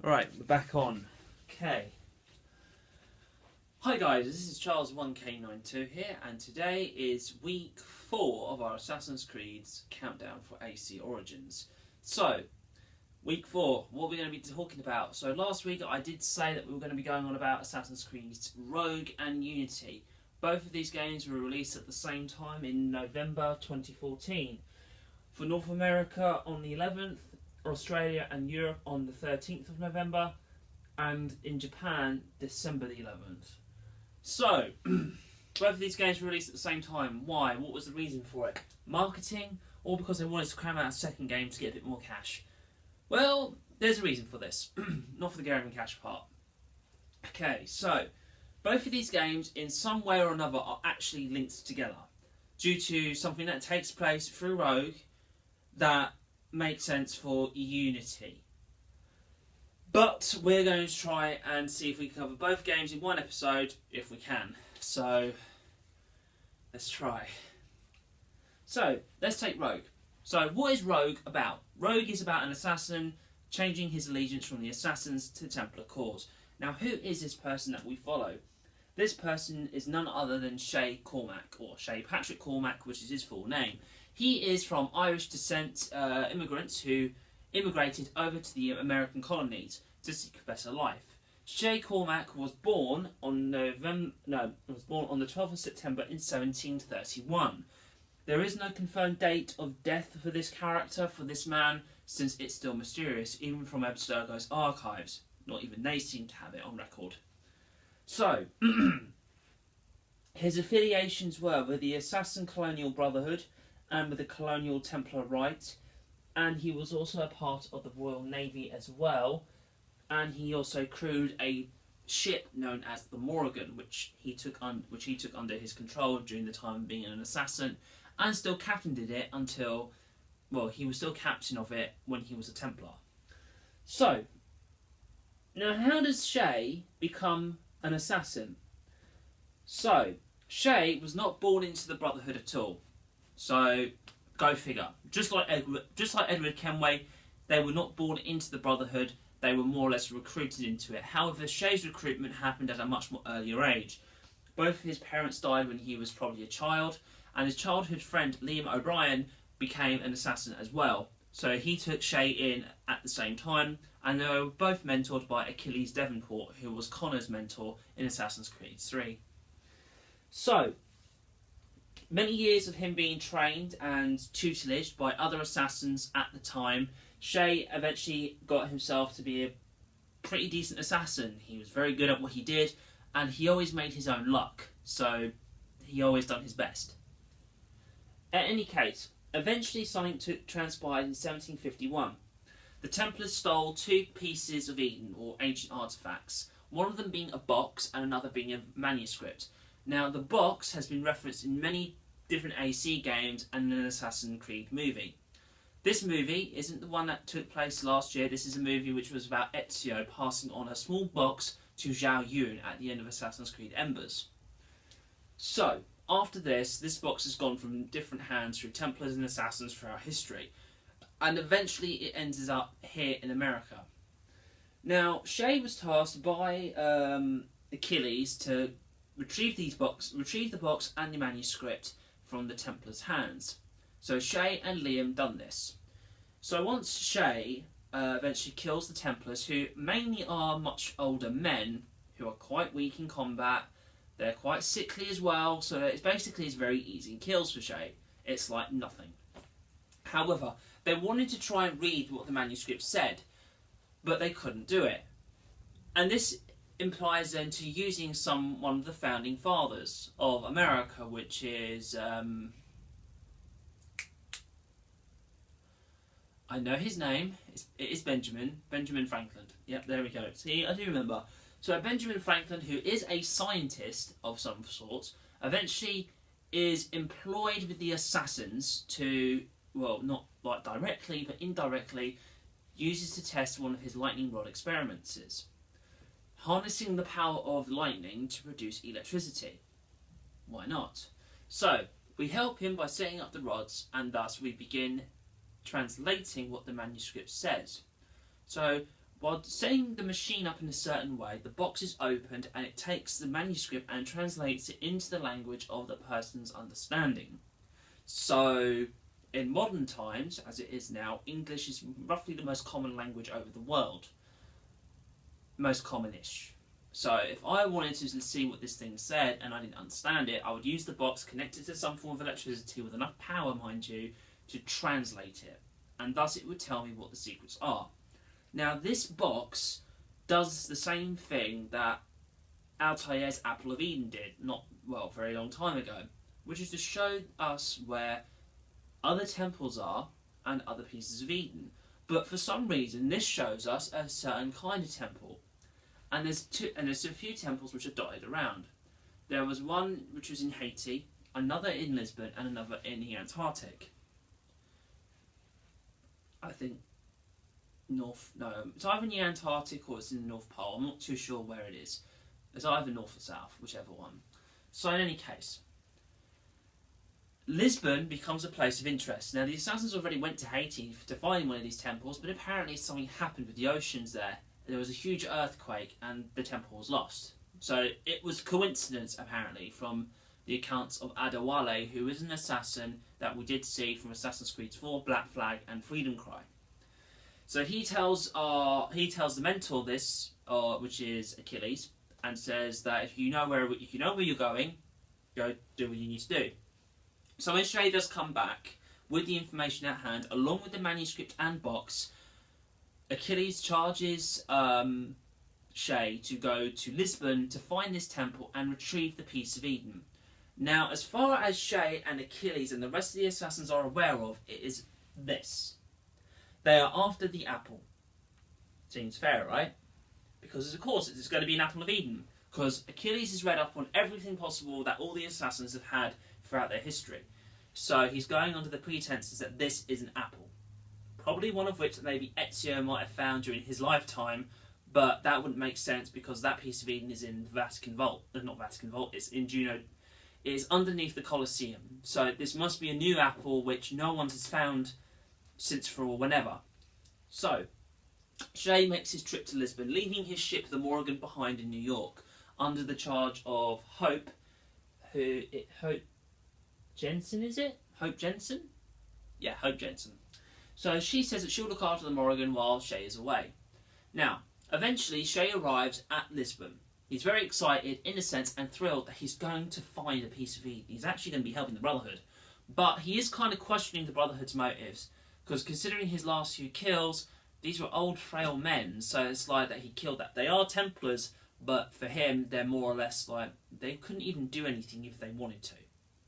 Right, we're back on. Okay. Hi guys, this is Charles1K92 here, and today is week 4 of our Assassin's Creed's countdown for AC Origins. So, week 4, what are we going to be talking about? So last week I did say that we were going to be going on about Assassin's Creed's Rogue and Unity. Both of these games were released at the same time in November 2014. For North America on the 11th, Australia and Europe on the 13th of November, and in Japan, December the 11th. So, both of these games were released at the same time. Why? What was the reason for it? Marketing, or because they wanted to cram out a second game to get a bit more cash? Well, there's a reason for this. Not for the game and cash part. Okay, so, both of these games, in some way or another, are actually linked together, due to something that takes place through Rogue that makes sense for Unity. But we're going to try and see if we can cover both games in one episode, if we can. So, let's try. So, let's take Rogue. So, what is Rogue about? Rogue is about an assassin changing his allegiance from the Assassins to the Templar cause. Now, who is this person that we follow? This person is none other than Shay Cormac, or Shay Patrick Cormac, which is his full name. He is from Irish descent immigrants who immigrated over to the American colonies to seek a better life. Shay Cormac was born on the 12th of September in 1731. There is no confirmed date of death for this character, for this man, since it's still mysterious, even from Abstergo's archives. Not even they seem to have it on record. So, his affiliations were with the Assassin Colonial Brotherhood and with the Colonial Templar Rite, and he was also a part of the Royal Navy as well, and he also crewed a ship known as the Morrigan, which he took under his control during the time of being an assassin, and still captained it until, well, he was still captain of it when he was a Templar. So, now how does Shay become an assassin? So, Shay was not born into the Brotherhood at all. So, go figure. Just like Edward Kenway, they were not born into the Brotherhood, they were more or less recruited into it. However, Shay's recruitment happened at a much more earlier age. Both of his parents died when he was probably a child, and his childhood friend Liam O'Brien became an assassin as well. So he took Shay in at the same time, and they were both mentored by Achilles Devonport, who was Connor's mentor in Assassin's Creed 3. So, many years of him being trained and tutelaged by other assassins at the time, Shay eventually got himself to be a pretty decent assassin. He was very good at what he did, and he always made his own luck, so he always done his best. At any case, eventually something transpired in 1751. The Templars stole 2 pieces of Eden, or ancient artefacts, one of them being a box and another being a manuscript. Now, the box has been referenced in many different AC games and an Assassin's Creed movie. This movie isn't the one that took place last year. This is a movie which was about Ezio passing on a small box to Zhao Yun at the end of Assassin's Creed Embers. So, after this box has gone from different hands through Templars and Assassins throughout history, and eventually it ends up here in America. Now, Shay was tasked by Achilles to retrieve the box and the manuscript from the Templars' hands. So Shay and Liam done this. So once Shay eventually kills the Templars, who mainly are much older men who are quite weak in combat, they're quite sickly as well, so it's very easy kills for Shay. It's like nothing. However, they wanted to try and read what the manuscript said, but they couldn't do it. And this implies then to using one of the founding fathers of America, which is I know his name. It is Benjamin Franklin. Yep, there we go. See, I do remember. So Benjamin Franklin, who is a scientist of some sort, eventually is employed with the assassins to, well, not like directly, but indirectly, uses to test one of his lightning rod experiments, harnessing the power of lightning to produce electricity. Why not? So, we help him by setting up the rods, and thus we begin translating what the manuscript says. So, While setting the machine up in a certain way, the box is opened and it takes the manuscript and translates it into the language of the person's understanding. So, in modern times, as it is now, English is roughly the most common language over the world. Most common-ish. So, if I wanted to see what this thing said and I didn't understand it, I would use the box, connect it to some form of electricity with enough power, mind you, to translate it. And thus it would tell me what the secrets are. Now, this box does the same thing that Altair's Apple of Eden did, very long time ago, which is to show us where other temples are and other pieces of Eden. But for some reason, this shows us a certain kind of temple. And there's a few temples which are dotted around. There was one which was in Haiti, another in Lisbon, and another in the Antarctic. I think it's either in the Antarctic or it's in the North Pole. I'm not too sure where it is. It's either north or south, whichever one. So in any case, Lisbon becomes a place of interest. Now the assassins already went to Haiti to find one of these temples, but apparently something happened with the oceans there. There was a huge earthquake and the temple was lost. So it was coincidence, apparently, from the accounts of Adewale, who is an assassin that we did see from Assassin's Creed 4, Black Flag, and Freedom Cry. So he tells the mentor this, which is Achilles, and says that if you know where you're going, go do what you need to do. So when Shay does come back with the information at hand, along with the manuscript and box, Achilles charges Shay to go to Lisbon to find this temple and retrieve the piece of Eden. Now, as far as Shay and Achilles and the rest of the assassins are aware of, it is this. They are after the apple. Seems fair, right? Because, of course, it's going to be an apple of Eden. Because Achilles is read up on everything possible that all the assassins have had throughout their history. So he's going under the pretenses that this is an apple. Probably one of which maybe Ezio might have found during his lifetime, but that wouldn't make sense because that piece of Eden is in Vatican Vault. Not Vatican Vault, it's in Juno. It is underneath the Colosseum. So this must be a new apple which no one has found since for whenever. So, Shay makes his trip to Lisbon, leaving his ship, the Morrigan, behind in New York, under the charge of Hope Jensen, is it? Hope Jensen? Yeah, Hope Jensen. So she says that she'll look after the Morrigan while Shay is away. Now, eventually Shay arrives at Lisbon. He's very excited, in a sense, and thrilled that he's going to find a piece of Eden. He's actually going to be helping the Brotherhood. But he is kind of questioning the Brotherhood's motives, because considering his last few kills, these were old, frail men, so it's like that he killed that. They are Templars, but for him, they're more or less like, they couldn't even do anything if they wanted to.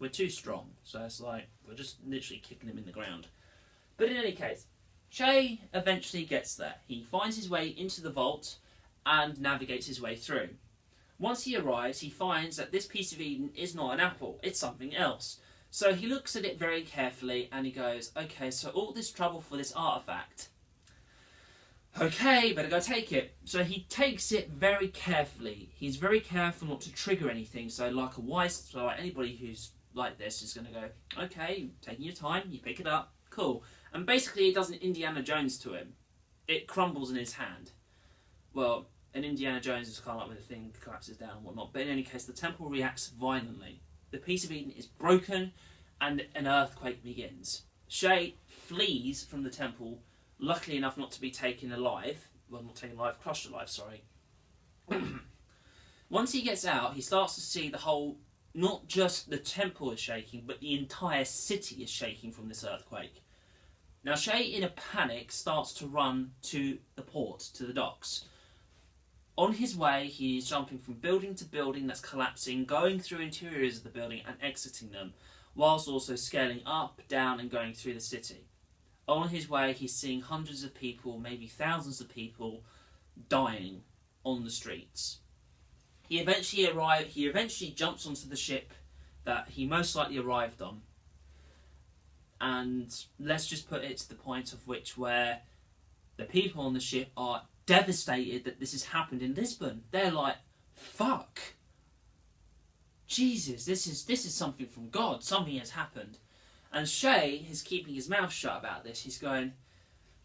We're too strong, so it's like, we're just literally kicking them in the ground. But in any case, Shay eventually gets there. He finds his way into the vault and navigates his way through. Once he arrives, he finds that this piece of Eden is not an apple, it's something else. So he looks at it very carefully and he goes, okay, so all this trouble for this artifact. Okay, better go take it. So he takes it very carefully. He's very careful not to trigger anything. So like anybody who's like this is going to go, okay, taking your time, you pick it up, cool. And basically it does an Indiana Jones to him. It crumbles in his hand. Well, an Indiana Jones is kind of like when the thing collapses down and whatnot. But in any case, the temple reacts violently. The piece of Eden is broken and an earthquake begins. Shay flees from the temple, luckily enough not to be taken alive. Well, not taken alive, crushed alive, sorry. Once he gets out, he starts to see the whole, not just the temple is shaking, but the entire city is shaking from this earthquake. Now Shay, in a panic, starts to run to the port, to the docks. On his way, he's jumping from building to building that's collapsing, going through interiors of the building and exiting them, whilst also scaling up, down and going through the city. On his way, he's seeing hundreds of people, maybe thousands of people, dying on the streets. He eventually jumps onto the ship that he most likely arrived on. And let's just put it to the point of which where the people on the ship are devastated that this has happened in Lisbon. They're like, fuck. Jesus, this is something from God. Something has happened. And Shay is keeping his mouth shut about this. He's going,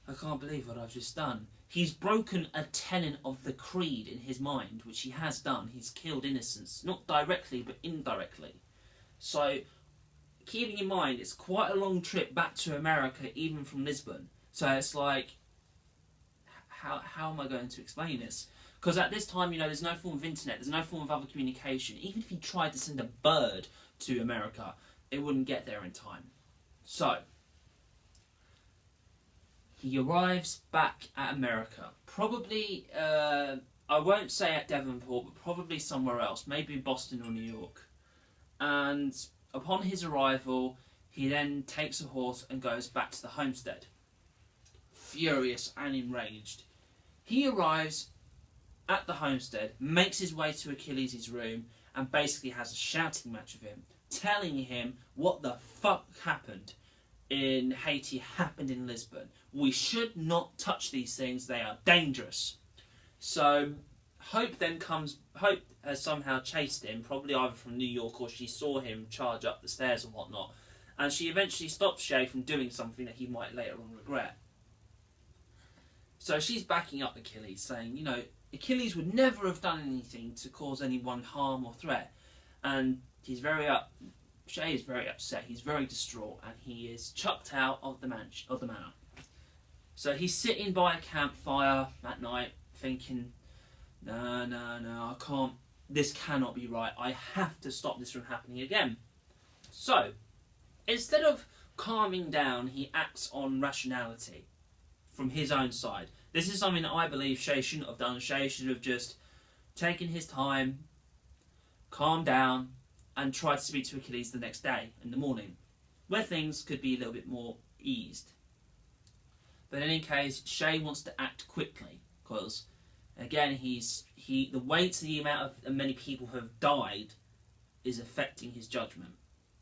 I can't believe what I've just done. He's broken a tenet of the creed in his mind, which he has done. He's killed innocents, not directly, but indirectly. So, keeping in mind, it's quite a long trip back to America, even from Lisbon. So it's like, how am I going to explain this? Because at this time, you know, there's no form of internet, there's no form of other communication. Even if he tried to send a bird to America, it wouldn't get there in time. So, he arrives back at America. Probably, I won't say at Devonport, but probably somewhere else. Maybe Boston or New York. And upon his arrival, he then takes a horse and goes back to the homestead. Furious and enraged. He arrives at the homestead, makes his way to Achilles' room, and basically has a shouting match with him, telling him what the fuck happened in Haiti happened in Lisbon. We should not touch these things, they are dangerous. So Hope has somehow chased him, probably either from New York or she saw him charge up the stairs and whatnot, and she eventually stops Shay from doing something that he might later on regret. So she's backing up Achilles, saying, you know, Achilles would never have done anything to cause anyone harm or threat. And Shay is very upset, he's very distraught, and he is chucked out of the manor. So he's sitting by a campfire at night, thinking, no, I can't, this cannot be right, I have to stop this from happening again. So, instead of calming down, he acts on rationality from his own side. This is something that I believe Shay shouldn't have done. Shay should have just taken his time, calmed down, and tried to speak to Achilles the next day, in the morning, where things could be a little bit more eased. But in any case, Shay wants to act quickly, because, again, the weight of the amount of many people who have died is affecting his judgment.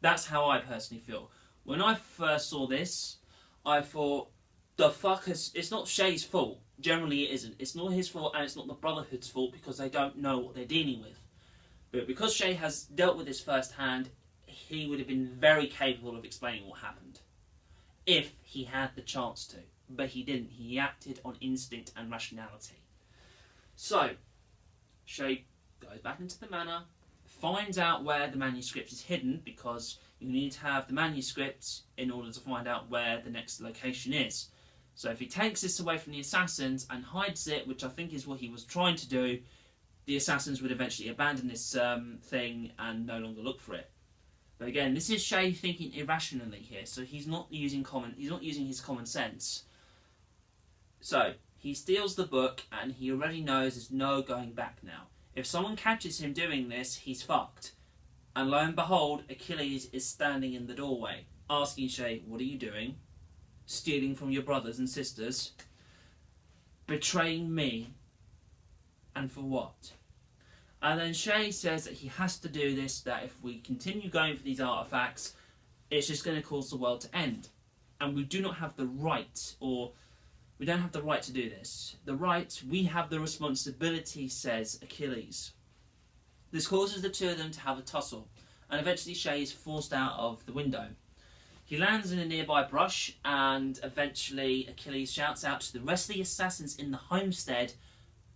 That's how I personally feel. When I first saw this, I thought, the fuck it's not Shay's fault. Generally it isn't. It's not his fault and it's not the Brotherhood's fault because they don't know what they're dealing with. But because Shay has dealt with this firsthand, he would have been very capable of explaining what happened. If he had the chance to. But he didn't. He acted on instinct and rationality. So, Shay goes back into the manor, finds out where the manuscript is hidden, because you need to have the manuscript in order to find out where the next location is. So if he takes this away from the assassins and hides it, which I think is what he was trying to do, the assassins would eventually abandon this thing and no longer look for it. But again, this is Shay thinking irrationally here, so he's not using his common sense. So he steals the book and he already knows there's no going back now. If someone catches him doing this, he's fucked. And lo and behold, Achilles is standing in the doorway, asking Shay, what are you doing? Stealing from your brothers and sisters? Betraying me? And for what? And then Shay says that he has to do this, that if we continue going for these artifacts, it's just going to cause the world to end. And we do not have the right, or we don't have the right to do this. The right, we have the responsibility, says Achilles. This causes the two of them to have a tussle, and eventually Shay is forced out of the window. He lands in a nearby brush, and eventually Achilles shouts out to the rest of the assassins in the homestead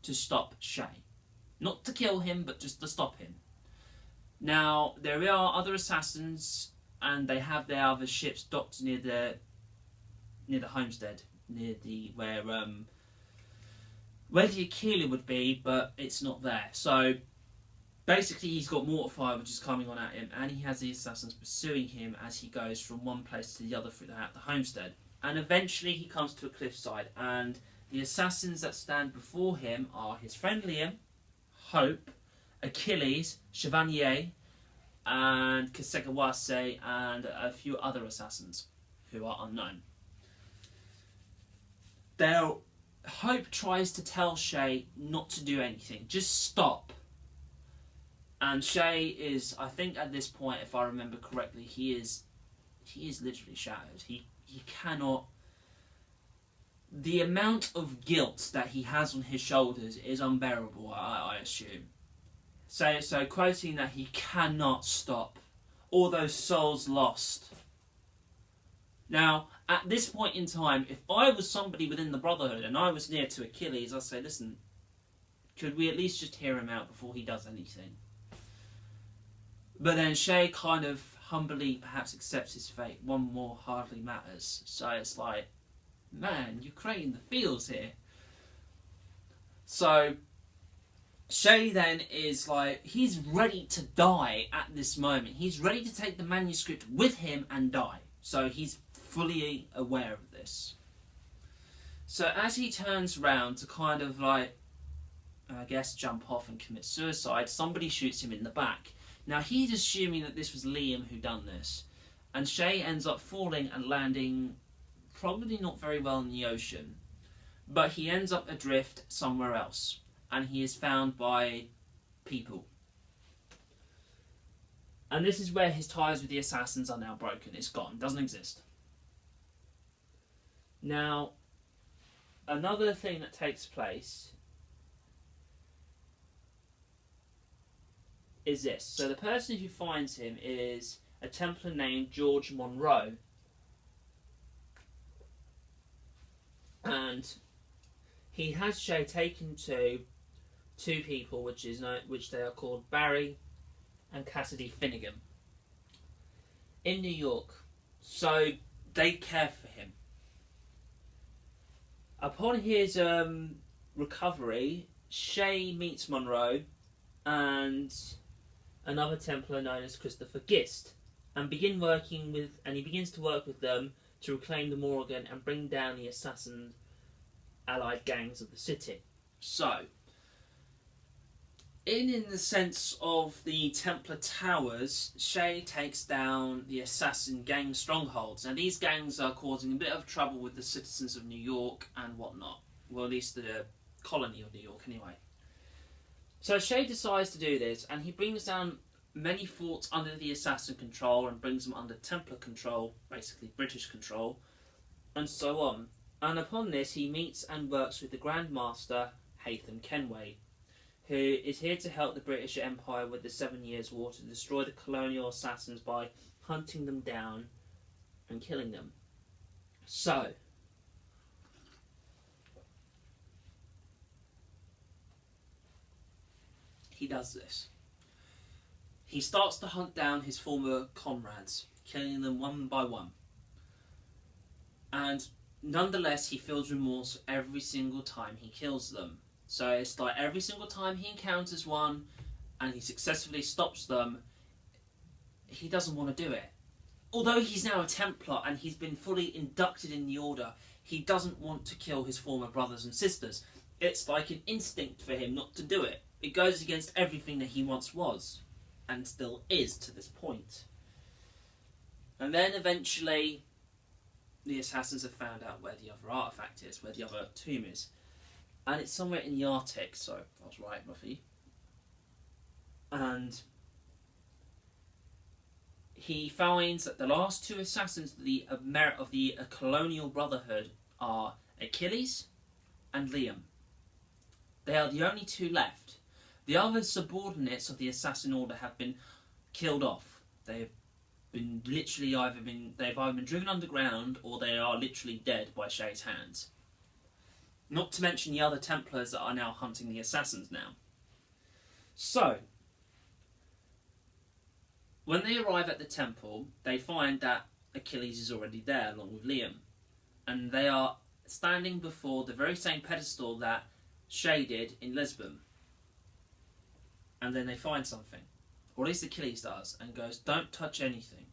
to stop Shay. Not to kill him, but just to stop him. Now, there are other assassins, and they have their other ships docked near the homestead, near the where the Aquila would be, but it's not there. So basically, he's got mortar fire which is coming on at him, and he has the assassins pursuing him as he goes from one place to the other throughout the homestead. And eventually, he comes to a cliffside, and the assassins that stand before him are his friend Liam, Hope, Achilles, Chevalier, and Kasegawase, and a few other assassins who are unknown. Hope tries to tell Shay not to do anything, just stop. And Shay is, I think at this point, if I remember correctly, he is literally shattered. He cannot. The amount of guilt that he has on his shoulders is unbearable, I assume. So quoting that he cannot stop all those souls lost. Now, At this point in time, if I was somebody within the Brotherhood and I was near to Achilles, I'd say, listen, could we at least just hear him out before he does anything? But then Shay kind of humbly perhaps accepts his fate. One more hardly matters. So it's like, man, you're creating the feels here. So Shay then is like, he's ready to die at this moment. He's ready to take the manuscript with him and die. So he's fully aware of this. So as he turns round to kind of like, I guess, jump off and commit suicide, somebody shoots him in the back. Now he's assuming that this was Liam who done this. And Shay ends up falling and landing probably not very well in the ocean. But he ends up adrift somewhere else. And he is found by people. And this is where his ties with the assassins are now broken. It's gone. It doesn't exist. Now, another thing that takes place is this. So the person who finds him is a Templar named George Monroe. And he has Shay taken to two people, which they are called Barry and Cassidy Finnegan, in New York. So they care for him. Upon his recovery, Shay meets Monroe and another Templar known as Christopher Gist, and he begins to work with them to reclaim the Morrigan and bring down the assassin allied gangs of the city. So, in the sense of the Templar Towers, Shay takes down the assassin gang strongholds. Now these gangs are causing a bit of trouble with the citizens of New York and whatnot. Well, at least the colony of New York anyway. So Shay decides to do this, and he brings down many forts under the assassin control and brings them under Templar control, basically British control, and so on. And upon this, he meets and works with the Grand Master, Haytham Kenway, who is here to help the British Empire with the 7 Years' War to destroy the colonial assassins by hunting them down and killing them. So, he does this. He starts to hunt down his former comrades, killing them one by one. And nonetheless, he feels remorse every single time he kills them. So it's like every single time he encounters one and he successfully stops them, he doesn't want to do it. Although he's now a Templar and he's been fully inducted in the order, he doesn't want to kill his former brothers and sisters. It's like an instinct for him not to do it. It goes against everything that he once was, and still is to this point. And then eventually, the assassins have found out where the other artifact is, where the other tomb is. And it's somewhere in the Arctic, so I was right, Buffy. And he finds that the last two assassins of the colonial brotherhood are Achilles and Liam. They are the only two left. The other subordinates of the assassin order have been killed off. They've either been driven underground or they are literally dead by Shay's hands. Not to mention the other Templars that are now hunting the assassins now. So, when they arrive at the temple, they find that Achilles is already there along with Liam. And they are standing before the very same pedestal that Shay did in Lisbon. And then they find something. Or at least Achilles does, and goes, "Don't touch anything.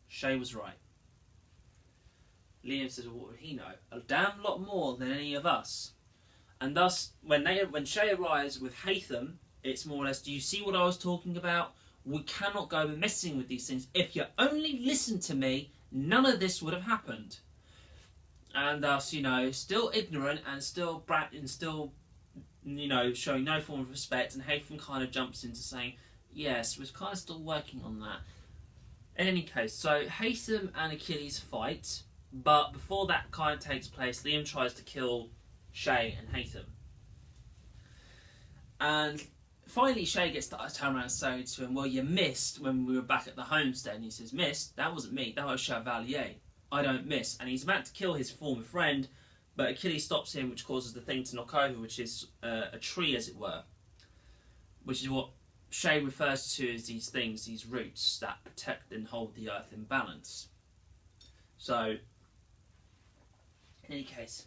Shay was right." Liam says, "Well, what would he know? A damn lot more than any of us." And thus, when Shay arrives with Haytham, it's more or less, "Do you see what I was talking about? We cannot go messing with these things. If you only listened to me, none of this would have happened." And thus, still ignorant and still showing no form of respect, and Haytham kind of jumps into saying, "Yes, we're kind of still working on that." In any case, so Haytham and Achilles fight, but before that kind of takes place, Liam tries to kill Shay and Haytham. And finally Shay gets to turn around and say to him, "Well, you missed when we were back at the homestead." And he says, "Missed? That wasn't me, that was Chevalier." I don't miss. And he's about to kill his former friend, but Achilles stops him, which causes the thing to knock over, which is a tree, as it were. Which is what Shay refers to as these things, these roots that protect and hold the earth in balance. So, in any case,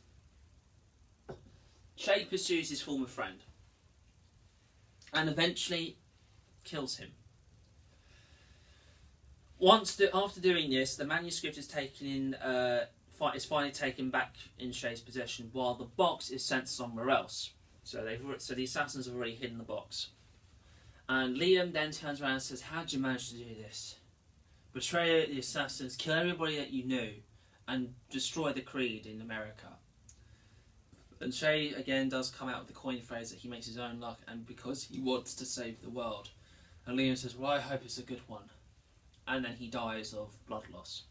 Shay pursues his former friend and eventually kills him. After doing this, the manuscript is taken in. Is finally taken back in Shay's possession, while the box is sent somewhere else. So the assassins have already hidden the box. And Liam then turns around and says, "How did you manage to do this? Betray the assassins, kill everybody that you knew, and destroy the creed in America." And Shay again does come out with the coin phrase that he makes his own luck, and because he wants to save the world. And Liam says, "Well, I hope it's a good one." And then he dies of blood loss.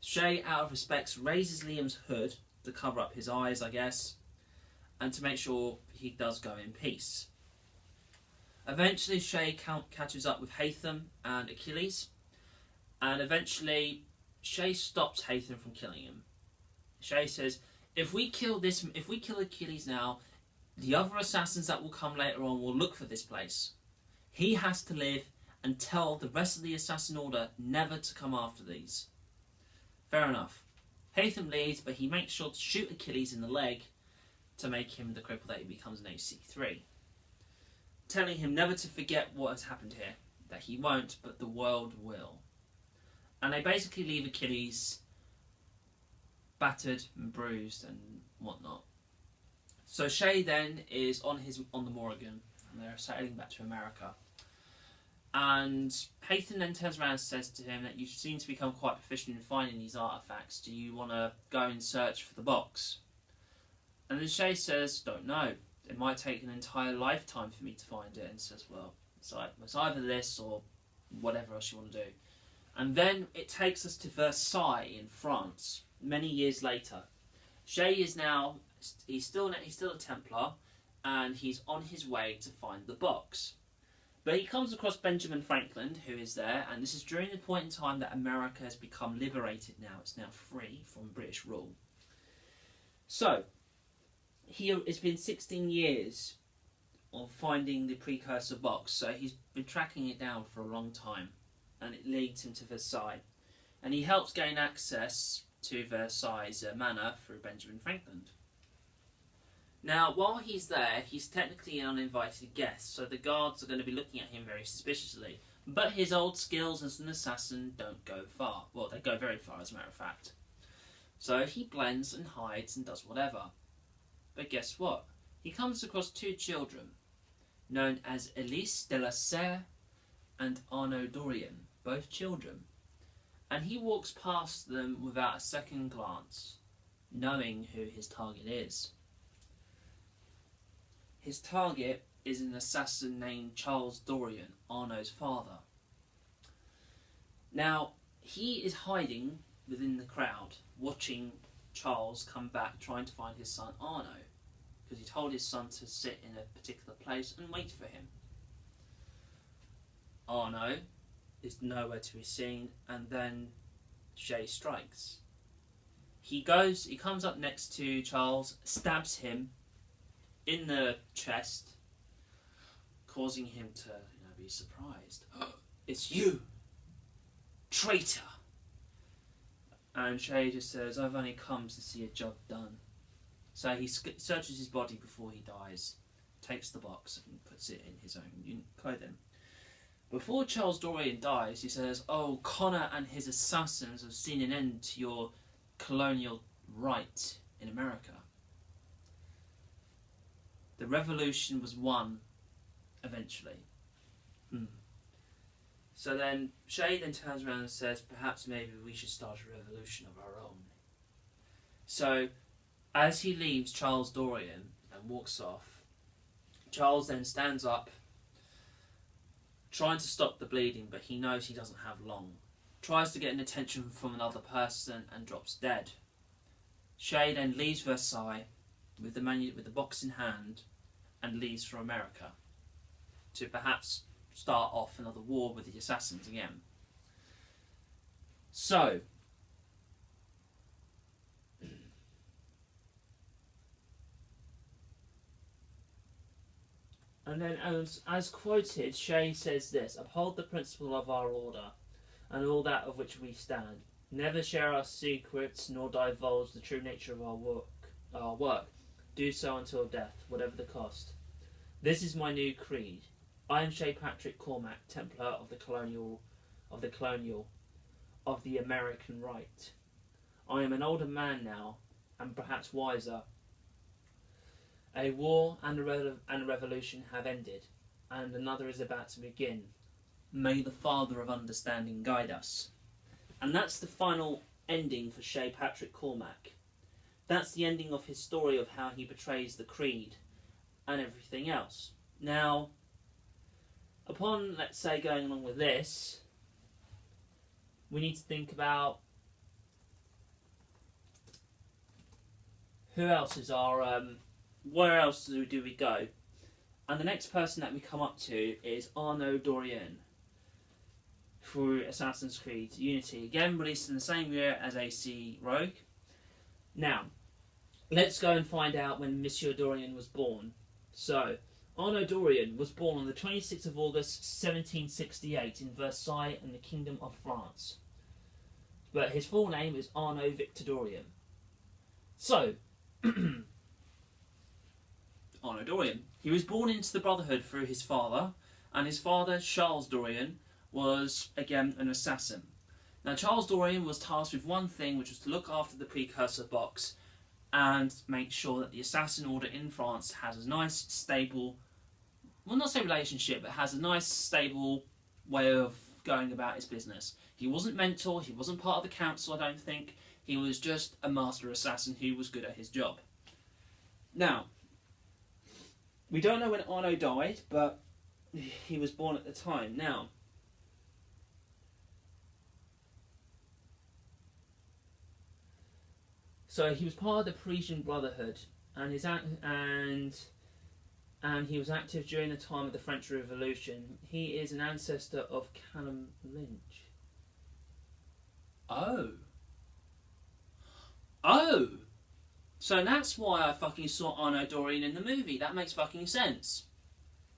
Shay, out of respect, raises Liam's hood to cover up his eyes, I guess, and to make sure he does go in peace. Eventually, Shay catches up with Haytham and Achilles, and eventually, Shay stops Haytham from killing him. Shay says, if we kill Achilles now, the other assassins that will come later on will look for this place. He has to live and tell the rest of the assassin order never to come after these. Fair enough. Haytham leaves, but he makes sure to shoot Achilles in the leg to make him the cripple that he becomes an AC3. Telling him never to forget what has happened here. That he won't, but the world will. And they basically leave Achilles battered and bruised and whatnot. So Shay then is on the Morrigan, and they're sailing back to America. And Haytham then turns around and says to him that you seem to become quite proficient in finding these artefacts. Do you want to go and search for the box? And then Shay says, don't know. It might take an entire lifetime for me to find it. And says, well, it's either this or whatever else you want to do. And then it takes us to Versailles in France, many years later. Shay is now, he's still a Templar, and he's on his way to find the box. But he comes across Benjamin Franklin, who is there, and this is during the point in time that America has become liberated now. It's now free from British rule. So, it's been 16 years of finding the precursor box, so he's been tracking it down for a long time, and it leads him to Versailles. And he helps gain access to Versailles manor through Benjamin Franklin. Now, while he's there, he's technically an uninvited guest, so the guards are going to be looking at him very suspiciously. But his old skills as an assassin don't go far. Well, they go very far, as a matter of fact. So he blends and hides and does whatever. But guess what? He comes across two children, known as Elise de la Serre and Arno Dorian, both children. And he walks past them without a second glance, knowing who his target is. His target is an assassin named Charles Dorian, Arno's father. Now, he is hiding within the crowd, watching Charles come back, trying to find his son Arno, because he told his son to sit in a particular place and wait for him. Arno is nowhere to be seen, and then Shay strikes. He comes up next to Charles, stabs him in the chest, causing him to be surprised. It's you, traitor! And Shay just says, I've only come to see a job done. So he searches his body before he dies, takes the box and puts it in his own clothing. Before Charles Dorian dies, he says, oh, Connor and his assassins have seen an end to your colonial right in America. The revolution was won, eventually. So then, Shay then turns around and says, perhaps maybe we should start a revolution of our own. So, as he leaves Charles Dorian and walks off, Charles then stands up, trying to stop the bleeding, but he knows he doesn't have long. Tries to get an attention from another person and drops dead. Shay then leaves Versailles with the box in hand and leaves for America to perhaps start off another war with the assassins again. So, And then, as quoted, Shay says this: "Uphold the principle of our order, and all that of which we stand. Never share our secrets, nor divulge the true nature of our work. Do so until death, whatever the cost. This is my new creed. I am Shay Cormac, Templar of the American Right. I am an older man now, and perhaps wiser. A war and a revolution have ended, and another is about to begin. May the Father of Understanding guide us." And that's the final ending for Shay Cormac. That's the ending of his story of how he betrays the creed and everything else. Now, upon, let's say, going along with this, we need to think about who else is our, where else do we go? And the next person that we come up to is Arno Dorian through Assassin's Creed Unity, again released in the same year as AC Rogue. Now, let's go and find out when Monsieur Dorian was born. So, Arno Dorian was born on the 26th of August 1768 in Versailles in the Kingdom of France. But his full name is Arno Victor Dorian. So, Arno Dorian. He was born into the Brotherhood through his father, and his father, Charles Dorian, was, again, an assassin. Now, Charles Dorian was tasked with one thing, which was to look after the precursor box and make sure that the assassin order in France has a nice, stable, well, not say relationship, but has a nice, stable way of going about his business. He wasn't mentor, he wasn't part of the council, I don't think. He was just a master assassin who was good at his job. Now, we don't know when Arno died, but he was born at the time. Now, so he was part of the Parisian Brotherhood, and he was active during the time of the French Revolution. He is an ancestor of Callum Lynch. Oh! So that's why I fucking saw Arno Dorian in the movie. That makes fucking sense.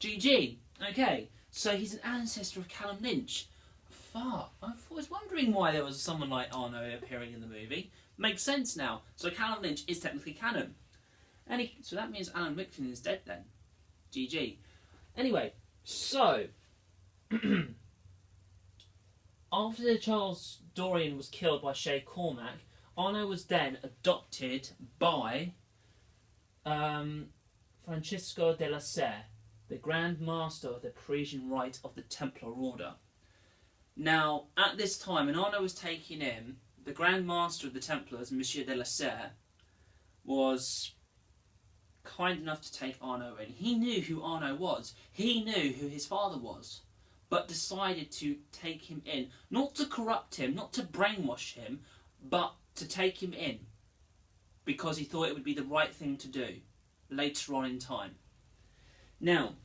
GG. Okay, so he's an ancestor of Callum Lynch. Fuck. I was wondering why there was someone like Arno appearing in the movie. Makes sense now. So Callum Lynch is technically canon. So that means Alan Rickman is dead then. GG. Anyway, so after Charles Dorian was killed by Shay Cormac, Arno was then adopted by Francisco de la Serre, the Grand Master of the Parisian Rite of the Templar Order. Now, at this time, when Arno was taken in, the Grand Master of the Templars, Monsieur de la Serre, was kind enough to take Arno in. He knew who Arno was. He knew who his father was, but decided to take him in. Not to corrupt him, not to brainwash him, but to take him in, because he thought it would be the right thing to do later on in time. Now,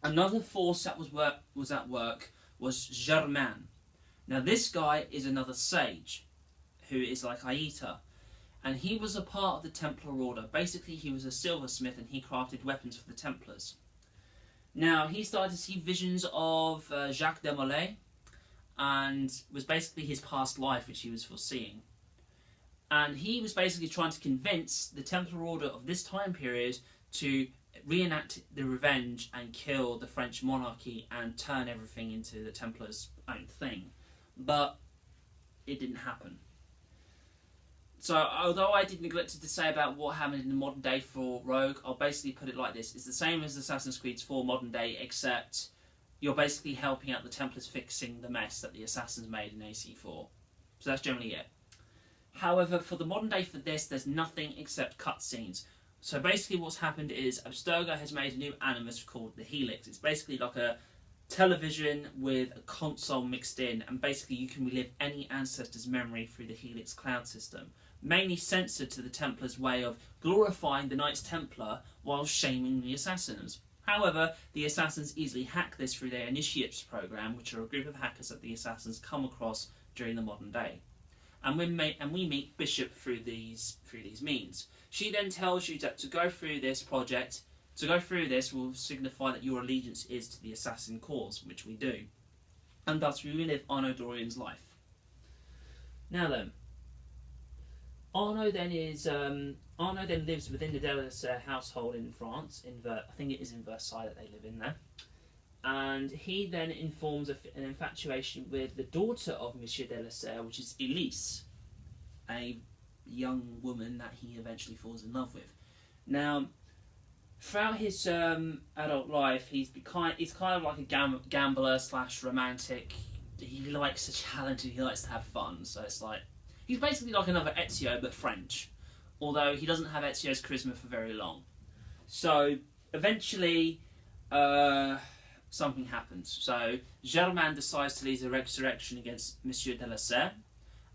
another force that was at work was Germain. Now, this guy is another sage, who is like Aita, and he was a part of the Templar Order. Basically, he was a silversmith, and he crafted weapons for the Templars. Now, he started to see visions of Jacques de Molay, and was basically his past life which he was foreseeing. And he was basically trying to convince the Templar Order of this time period to reenact the revenge and kill the French monarchy and turn everything into the Templars' own thing. But it didn't happen. So, although I did neglect to say about what happened in the modern day for Rogue, I'll basically put it like this. It's the same as Assassin's Creed 4 modern day, except you're basically helping out the Templars fixing the mess that the Assassins made in AC4. So that's generally it. However, for the modern day for this, there's nothing except cutscenes. So basically what's happened is Abstergo has made a new animus called the Helix. It's basically like a television with a console mixed in, and basically you can relive any ancestor's memory through the Helix cloud system. Mainly censored to the Templars' way of glorifying the Knights Templar while shaming the Assassins. However, the Assassins easily hack this through their Initiates program, which are a group of hackers that the Assassins come across during the modern day. And we meet Bishop through these means. She then tells you that to go through this project To go through this will signify that your allegiance is to the assassin cause, which we do. And thus we relive Arno Dorian's life. Now then, Arno then lives within the Delassare household in France. I think it is in Versailles that they live in there. And he then informs an infatuation with the daughter of Monsieur Delassare, which is Elise, a young woman that he eventually falls in love with. Now, throughout his adult life, he's kind of like a gambler / romantic. He likes a challenge and he likes to have fun. So it's like he's basically like another Ezio but French, although he doesn't have Ezio's charisma for very long. So eventually, something happens. So Germain decides to lead a resurrection against Monsieur Delassare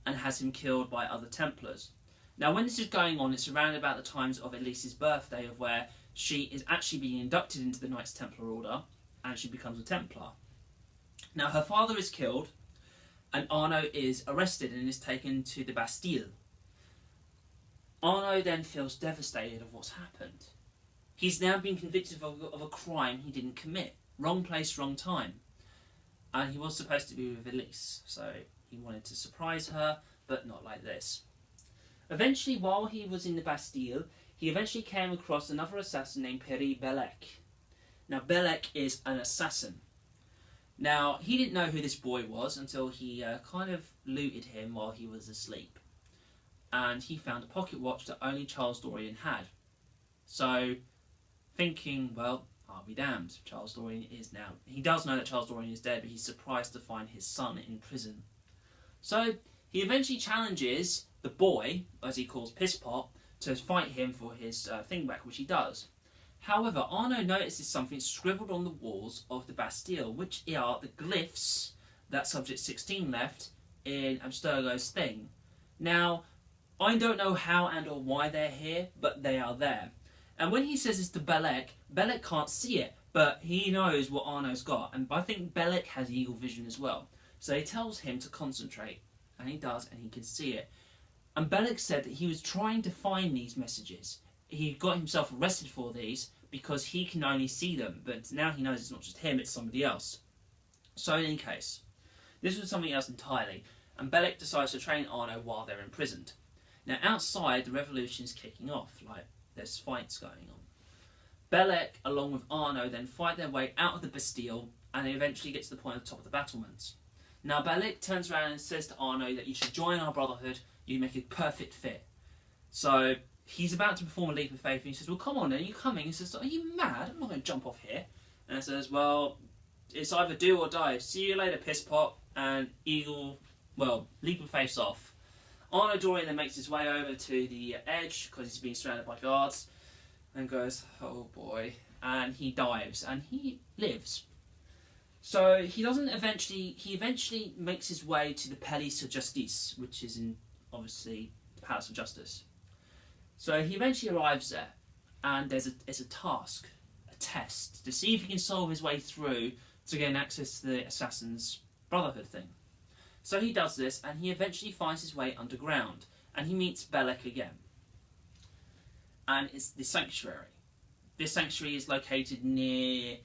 and has him killed by other Templars. Now, when this is going on, it's around about the times of Elise's birthday, of where she is actually being inducted into the Knights Templar Order, and she becomes a Templar. Now, her father is killed, and Arno is arrested and is taken to the Bastille. Arno then feels devastated of what's happened. He's now been convicted of a crime he didn't commit. Wrong place, wrong time. And he was supposed to be with Elise, so he wanted to surprise her, but not like this. Eventually, while he was in the Bastille, he eventually came across another assassin named Pierre Belec. Now, Belec is an assassin. Now, he didn't know who this boy was until he kind of looted him while he was asleep. And he found a pocket watch that only Charles Dorian had. So, thinking, well, I'll be damned. Charles Dorian is now... He does know that Charles Dorian is dead, but he's surprised to find his son in prison. So, he eventually challenges the boy, as he calls Pisspot, to fight him for his thing back, which he does. However, Arno notices something scribbled on the walls of the Bastille, which are the glyphs that Subject 16 left in Abstergo's thing. Now, I don't know how and or why they're here, but they are there. And when he says it's to Belec, Belec can't see it, but he knows what Arno's got. And I think Belec has eagle vision as well. So he tells him to concentrate, and he does, and he can see it. And Belec said that he was trying to find these messages. He got himself arrested for these because he can only see them, but now he knows it's not just him, it's somebody else. So in any case, this was something else entirely, and Belec decides to train Arno while they're imprisoned. Now outside, the revolution is kicking off, like there's fights going on. Belec, along with Arno, then fight their way out of the Bastille, and they eventually get to the point at the top of the battlements. Now Belec turns around and says to Arno that you should join our brotherhood, you make a perfect fit. So he's about to perform a leap of faith, and he says, well, come on, are you coming? He says, are you mad? I'm not going to jump off here. And he says, well, it's either do or die. See you later, Pisspot. And Eagle, well, leap of faith off. Arno Dorian then makes his way over to the edge, because he's being surrounded by guards, and goes, oh boy. And he dives, and he lives. So he eventually makes his way to the Palais de Justice, which is in, obviously, the Palace of Justice. So he eventually arrives there, and there's a task, a test, to see if he can solve his way through to gain access to the Assassin's Brotherhood thing. So he does this, and he eventually finds his way underground, and he meets Belec again. And it's the Sanctuary. This sanctuary is located near...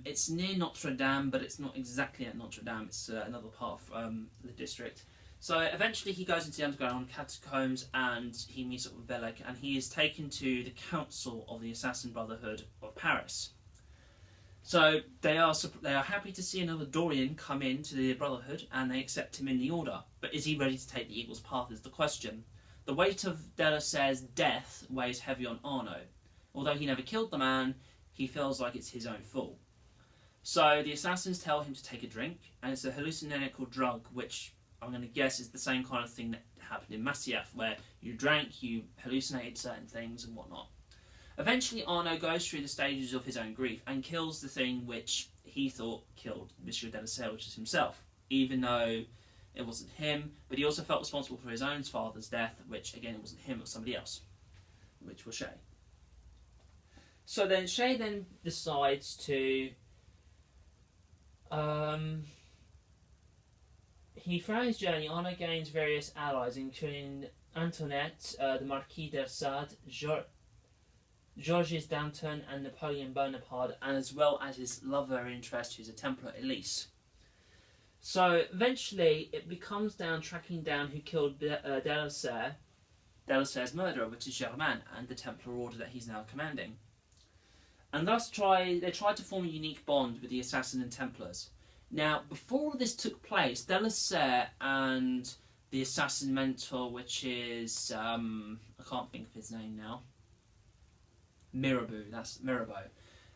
it's near Notre Dame, but it's not exactly at Notre Dame, it's another part of the district. So eventually he goes into the underground catacombs and he meets up with Belec, and he is taken to the Council of the Assassin Brotherhood of Paris. So they are happy to see another Dorian come into the Brotherhood, and they accept him in the order. But is he ready to take the Eagle's path is the question. The weight of Delassare's death weighs heavy on Arno. Although he never killed the man, he feels like it's his own fault. So the assassins tell him to take a drink, and it's a hallucinogenic drug, which I'm going to guess is the same kind of thing that happened in Masyaf, where you drank, you hallucinated certain things and whatnot. Eventually Arno goes through the stages of his own grief and kills the thing which he thought killed Monsieur Delassare, which is himself, even though it wasn't him, but he also felt responsible for his own father's death, which again it wasn't him, it was somebody else, which was Shay. So then Shay then decides to throughout his journey, Arno gains various allies, including Antoinette, the Marquis d'Ersad, Georges Danton and Napoleon Bonaparte, and as well as his lover interest, who's a Templar, Elise. So eventually it becomes tracking down who killed Delassere's murderer, which is Germain, and the Templar order that he's now commanding. And thus they tried to form a unique bond with the Assassin and Templars. Now, before all this took place, Delassere and the Assassin mentor, which is, I can't think of his name now, Mirabeau.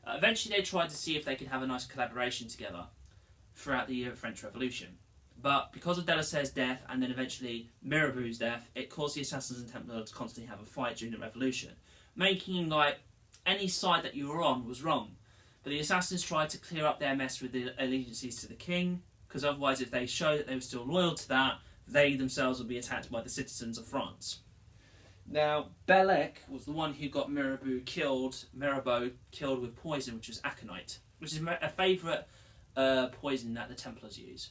Eventually they tried to see if they could have a nice collaboration together throughout the French Revolution. But because of Delassere's death, and then eventually Mirabeau's death, it caused the Assassins and Templars to constantly have a fight during the Revolution, making like any side that you were on was wrong. But the Assassins tried to clear up their mess with the allegiances to the king, because otherwise if they showed that they were still loyal to that, they themselves would be attacked by the citizens of France. Now, Belec was the one who got Mirabeau killed with poison, which was aconite, which is a favourite poison that the Templars use.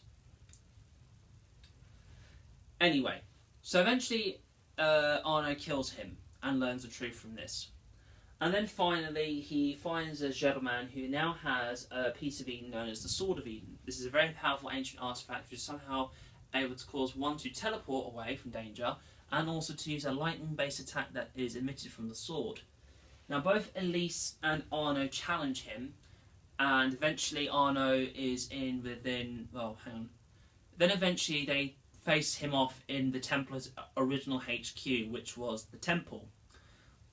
Anyway, so eventually Arno kills him and learns the truth from this. And then finally he finds a Germain who now has a piece of Eden known as the Sword of Eden. This is a very powerful ancient artifact which is somehow able to cause one to teleport away from danger, and also to use a lightning-based attack that is emitted from the sword. Now both Elise and Arno challenge him, and eventually Arno is then eventually they face him off in the Templars' original HQ, which was the Temple,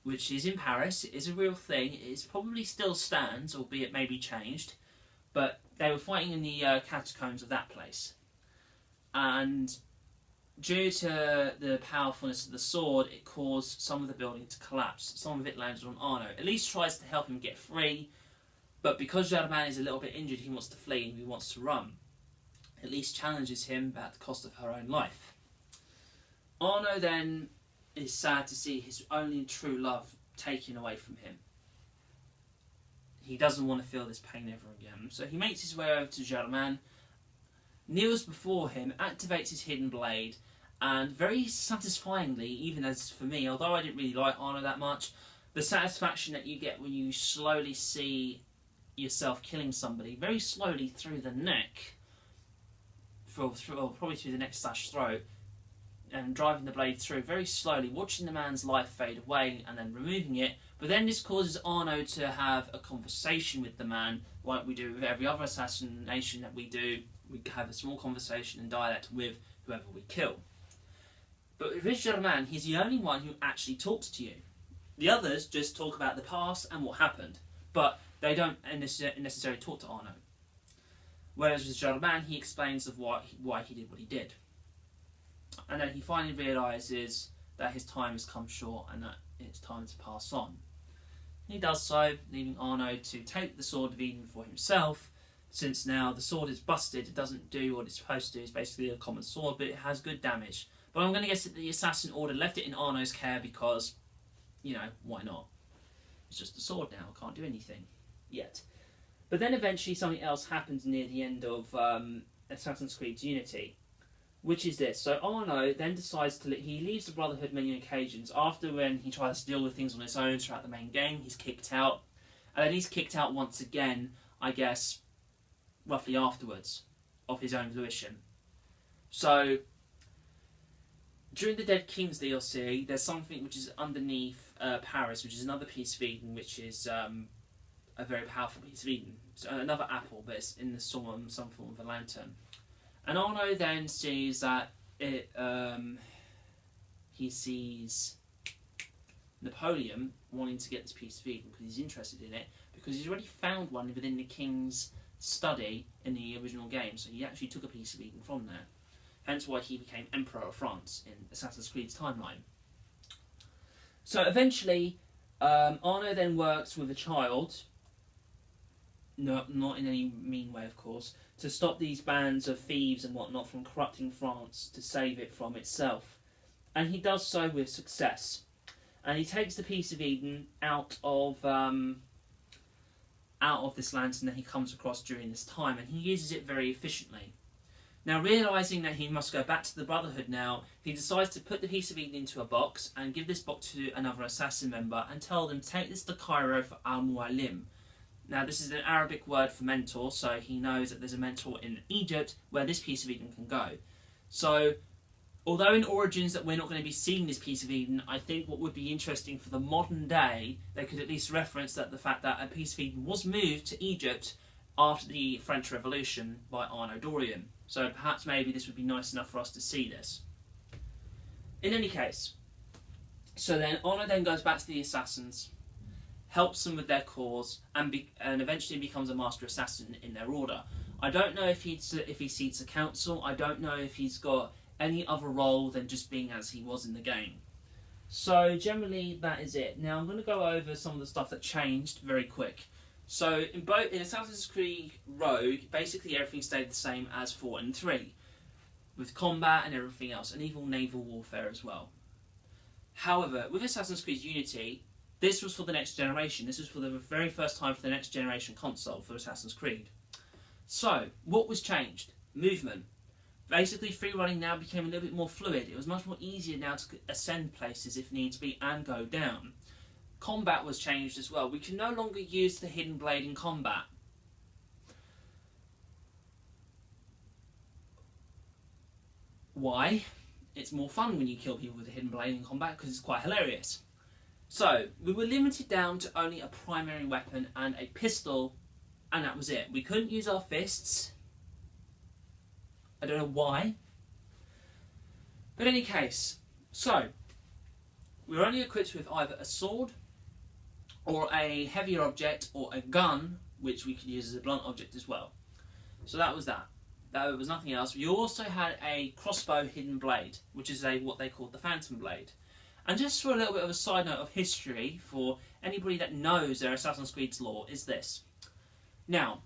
which is in Paris. It is a real thing. It probably still stands, albeit maybe changed, but they were fighting in the catacombs of that place. And due to the powerfulness of the sword, it caused some of the building to collapse. Some of it landed on Arno. Elise tries to help him get free, but because Germain is a little bit injured, he wants to flee and he wants to run. Elise challenges him at the cost of her own life. Arno then is sad to see his only true love taken away from him. He doesn't want to feel this pain ever again, so he makes his way over to Germain, kneels before him, activates his hidden blade, and very satisfyingly, even as for me, although I didn't really like Arno that much, the satisfaction that you get when you slowly see yourself killing somebody, very slowly through the neck, probably through the neck / throat, and driving the blade through very slowly, watching the man's life fade away and then removing it. But then this causes Arno to have a conversation with the man, like we do with every other assassination that we do. We have a small conversation and dialect with whoever we kill. But with Germain, he's the only one who actually talks to you. The others just talk about the past and what happened, but they don't necessarily talk to Arno. Whereas with Germain, he explains of why he did what he did. And then he finally realises that his time has come short and that it's time to pass on. He does so, leaving Arno to take the Sword of Eden for himself, since now the sword is busted. It doesn't do what it's supposed to do. It's basically a common sword, but it has good damage. But I'm going to guess that the Assassin Order left it in Arno's care because, why not? It's just a sword now, can't do anything yet. But then eventually something else happens near the end of Assassin's Creed Unity, which is this. So Arno then decides he leaves the Brotherhood many occasions. After when he tries to deal with things on his own throughout the main game, he's kicked out. And then he's kicked out once again, I guess, roughly afterwards, of his own volition. So, during the Dead Kings DLC, there's something which is underneath Paris, which is another piece of Eden, which is a very powerful piece of Eden. So another apple, but it's in some form of a lantern. And Arno then sees that he sees Napoleon wanting to get this piece of Eden because he's interested in it, because he's already found one within the king's study in the original game, so he actually took a piece of Eden from there. Hence why he became Emperor of France in Assassin's Creed's timeline. So eventually, Arno then works with a child, not in any mean way of course, to stop these bands of thieves and whatnot from corrupting France to save it from itself. And he does so with success. And he takes the piece of Eden out of this lantern that he comes across during this time, and he uses it very efficiently. Now, realising that he must go back to the Brotherhood now, he decides to put the piece of Eden into a box and give this box to another assassin member and tell them, take this to Cairo for Al-Mualim. Now, this is an Arabic word for mentor, so he knows that there's a mentor in Egypt where this piece of Eden can go. So, although in Origins that we're not going to be seeing this piece of Eden, I think what would be interesting for the modern day, they could at least reference that the fact that a piece of Eden was moved to Egypt after the French Revolution by Arno Dorian. So perhaps maybe this would be nice enough for us to see this. In any case, so then Arno then goes back to the assassins, helps them with their cause, and eventually becomes a master assassin in their order. I don't know if he seats a council. I don't know if he's got any other role than just being as he was in the game. So generally that is it. Now I'm going to go over some of the stuff that changed very quick. So in Assassin's Creed Rogue, basically everything stayed the same as 4 and 3, with combat and everything else, and even naval warfare as well. However, with Assassin's Creed Unity, this was for the next generation. This was for the very first time for the next generation console for Assassin's Creed. So, what was changed? Movement. Basically, free running now became a little bit more fluid. It was much more easier now to ascend places if needs be and go down. Combat was changed as well. We can no longer use the hidden blade in combat. Why? It's more fun when you kill people with a hidden blade in combat because it's quite hilarious. So, we were limited down to only a primary weapon and a pistol, and that was it. We couldn't use our fists. I don't know why. But in any case, so, we were only equipped with either a sword, or a heavier object, or a gun, which we could use as a blunt object as well. So that was that. There was nothing else. We also had a crossbow hidden blade, which is what they called the Phantom Blade. And just for a little bit of a side note of history, for anybody that knows their Assassin's Creed's lore, is this. Now,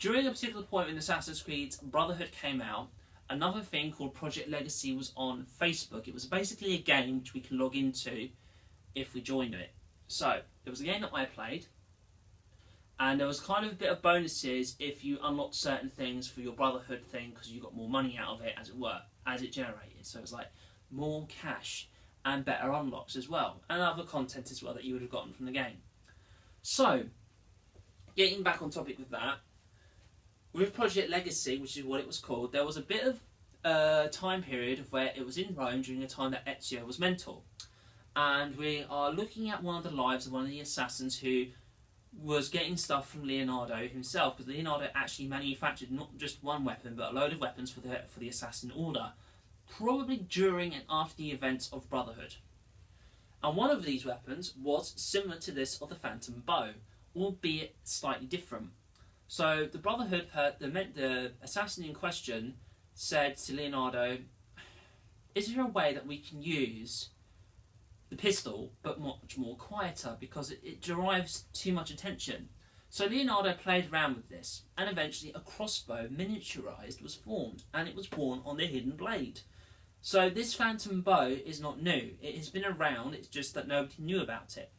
during a particular point when Assassin's Creed's Brotherhood came out, another thing called Project Legacy was on Facebook. It was basically a game which we can log into if we joined it. So, it was a game that I played, and there was kind of a bit of bonuses if you unlocked certain things for your Brotherhood thing, because you got more money out of it, as it were, as it generated. So it was like more cash and better unlocks as well, and other content as well that you would have gotten from the game. So, getting back on topic with that, with Project Legacy, which is what it was called, there was a bit of time period where it was in Rome during the time that Ezio was mentor. And we are looking at one of the lives of one of the assassins who was getting stuff from Leonardo himself, because Leonardo actually manufactured not just one weapon, but a load of weapons for the assassin order, probably during and after the events of Brotherhood. And one of these weapons was similar to this of the Phantom Bow, albeit slightly different. So the Brotherhood, the assassin in question, said to Leonardo, is there a way that we can use the pistol, but much more quieter, because it derives too much attention? So Leonardo played around with this, and eventually a crossbow miniaturized was formed, and it was worn on the hidden blade. So this Phantom Bow is not new. It has been around, it's just that nobody knew about it.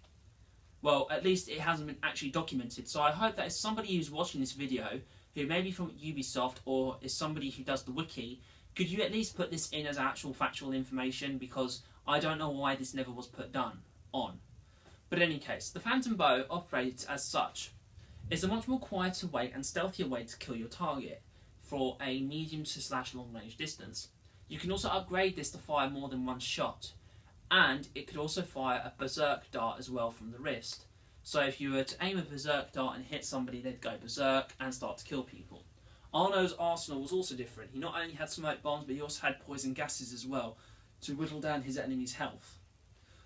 Well, at least it hasn't been actually documented, so I hope that if somebody who's watching this video, who may be from Ubisoft, or is somebody who does the wiki, could you at least put this in as actual factual information, because I don't know why this never was put on. But in any case, the Phantom Bow operates as such. It's a much more quieter way and stealthier way to kill your target for a medium to / long range distance. You can also upgrade this to fire more than one shot, and it could also fire a berserk dart as well from the wrist. So if you were to aim a berserk dart and hit somebody, they'd go berserk and start to kill people. Arno's arsenal was also different. He not only had smoke bombs, but he also had poison gases as well, to whittle down his enemy's health.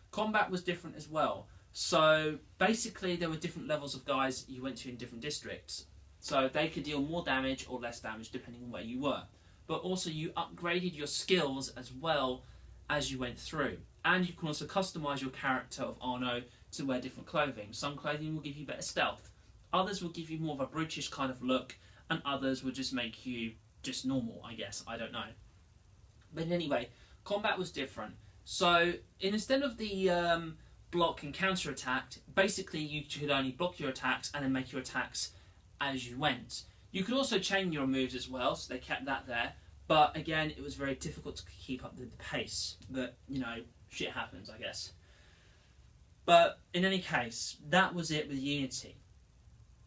Combat was different as well. So basically there were different levels of guys you went to in different districts. So they could deal more damage or less damage depending on where you were. But also you upgraded your skills as well as you went through. And you can also customise your character of Arno to wear different clothing. Some clothing will give you better stealth. Others will give you more of a brutish kind of look. And others will just make you just normal, I guess. I don't know. But anyway, combat was different. So instead of the block and counter attack, basically you could only block your attacks and then make your attacks as you went. You could also chain your moves as well, so they kept that there. But again, it was very difficult to keep up with the pace. But, you know, shit happens, I guess. But in any case, that was it with Unity.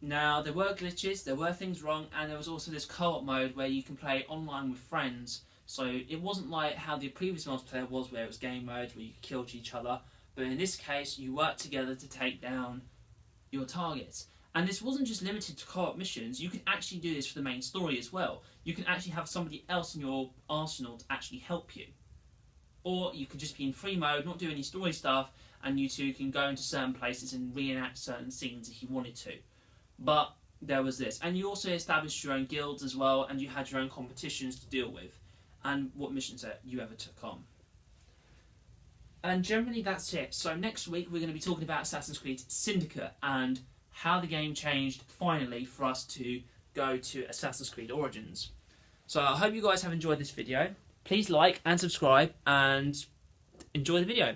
Now, there were glitches, there were things wrong, and there was also this co-op mode where you can play online with friends. So it wasn't like how the previous multiplayer was, where it was game modes where you killed each other. But in this case, you worked together to take down your targets. And this wasn't just limited to co-op missions. You can actually do this for the main story as well. You can actually have somebody else in your arsenal to actually help you. Or you could just be in free mode, not do any story stuff, and you two can go into certain places and reenact certain scenes if you wanted to. But there was this. And you also established your own guilds as well, and you had your own competitions to deal with, and what missions that you ever took on. And generally that's it. So next week we're going to be talking about Assassin's Creed Syndicate and how the game changed finally for us to go to Assassin's Creed Origins. So I hope you guys have enjoyed this video. Please like and subscribe and enjoy the video.